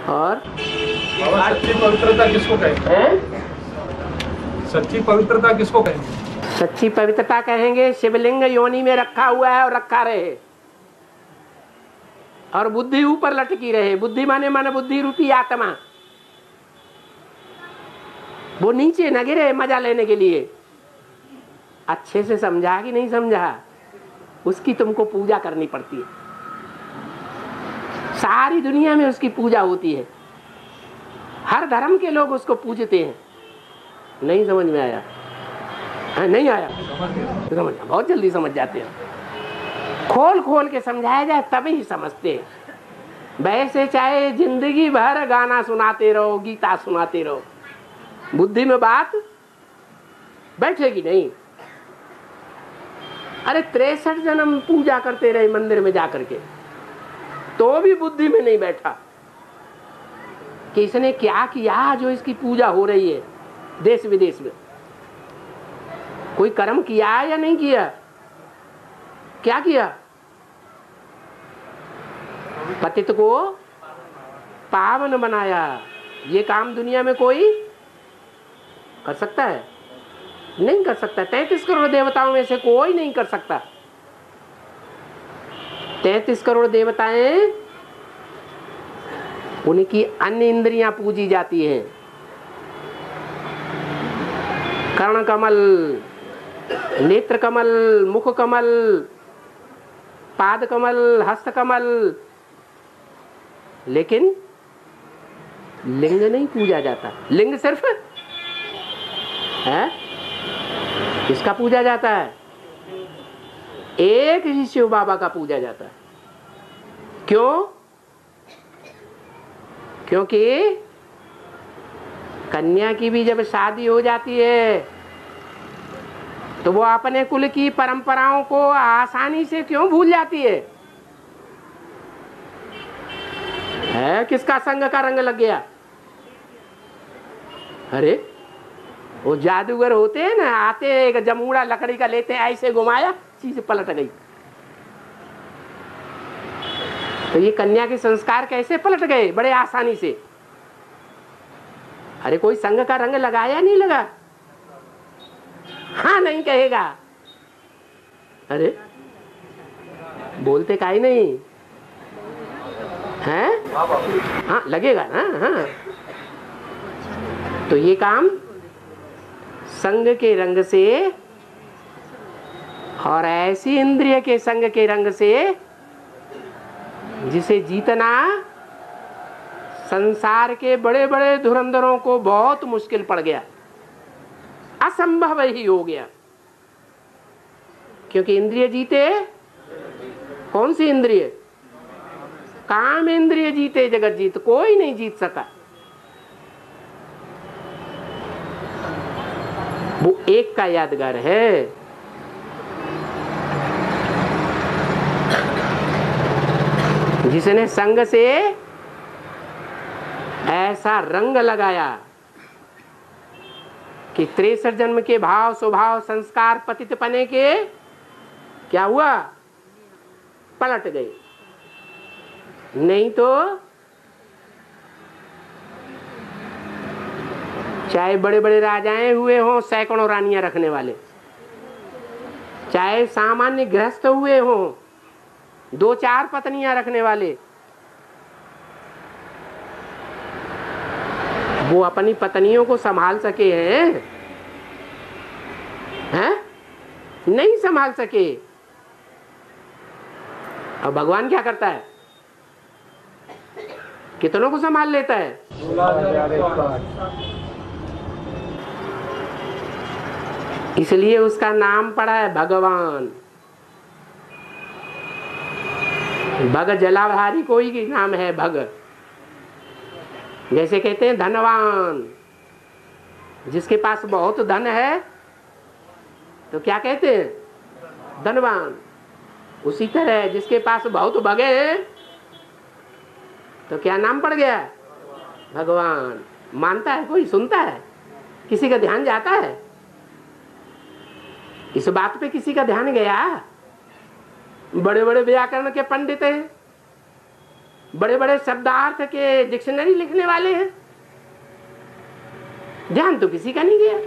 और सच्ची पवित्रता किसको कहेंगे? सच्ची पवित्रता किसको कहेंगे? सच्ची पवित्रता कहेंगे शिवलिंग योनि में रखा हुआ है और रखा रहे, और बुद्धि ऊपर लटकी रहे। बुद्धि माने मन बुद्धि रूपी आत्मा, वो नीचे न गिरे मजा लेने के लिए। अच्छे से समझा कि नहीं समझा, उसकी तुमको पूजा करनी पड़ती है। सारी दुनिया में उसकी पूजा होती है, हर धर्म के लोग उसको पूजते हैं। नहीं समझ में आया? नहीं आया? समझ, बहुत जल्दी समझ जाते हैं। खोल खोल के समझाया जाए तभी समझते हैं। वैसे चाहे जिंदगी भर गाना सुनाते रहो, गीता सुनाते रहो, बुद्धि में बात बैठेगी नहीं। अरे 63 जन्म पूजा करते रहे मंदिर में जाकर के, तो भी बुद्धि में नहीं बैठा कि इसने क्या किया जो इसकी पूजा हो रही है। देश विदेश में कोई कर्म किया या नहीं किया? क्या किया? पतित को पावन बनाया। ये काम दुनिया में कोई कर सकता है? नहीं कर सकता। 33 करोड़ देवताओं में से कोई नहीं कर सकता। 33 करोड़ देवताएं, उनकी अन्य इंद्रियां पूजी जाती हैं। कर्ण कमल, नेत्र कमल, मुख कमल, पाद कमल, हस्त कमल, लेकिन लिंग नहीं पूजा जाता। लिंग सिर्फ है, किसका पूजा जाता है? एक ही शिव बाबा का पूजा जाता है। क्यों? क्योंकि कन्या की भी जब शादी हो जाती है तो वो अपने कुल की परंपराओं को आसानी से क्यों भूल जाती है? किसका संग का रंग लग गया? अरे वो जादूगर होते हैं ना, आते हैं एक जमूड़ा लकड़ी का लेते हैं, ऐसे घुमाया चीज पलट गई। तो ये कन्या के संस्कार कैसे पलट गए बड़े आसानी से? अरे कोई संग का रंग लगाया नहीं लगा? हाँ नहीं कहेगा। अरे बोलते काहे नहीं है? हाँ लगेगा ना। हाँ तो ये काम संग के रंग से और ऐसी इंद्रिय के संग के रंग से जिसे जीतना संसार के बड़े बड़े धुरंधरों को बहुत मुश्किल पड़ गया, असंभव ही हो गया। क्योंकि इंद्रिय जीते। कौन सी इंद्रिय? काम इंद्रिय जीते जगत जीत, कोई नहीं जीत सका। वो एक का यादगार है। जिसने संग से ऐसा रंग लगाया कि 63 जन्म के भाव स्वभाव संस्कार पतित पने के क्या हुआ? पलट गए। नहीं तो चाहे बड़े बड़े राजाएं हुए हों, सैकड़ों रानियां रखने वाले, चाहे सामान्य गृहस्थ हुए हों, 2-4 पत्नियां रखने वाले, वो अपनी पत्नियों को संभाल सके हैं? नहीं संभाल सके। अब भगवान क्या करता है? कितनों को संभाल लेता है? इसलिए उसका नाम पड़ा है भगवान। भग जलाधारी कोई की नाम है भग। जैसे कहते हैं धनवान, जिसके पास बहुत धन है तो क्या कहते हैं? धनवान। उसी तरह जिसके पास बहुत भगे हैं तो क्या नाम पड़ गया? भगवान। मानता है कोई? सुनता है? किसी का ध्यान जाता है? इस बात पे किसी का ध्यान गया? बड़े बड़े व्याकरण के पंडित हैं, बड़े बड़े शब्दार्थ के डिक्शनरी लिखने वाले हैं, ध्यान तो किसी का नहीं गया।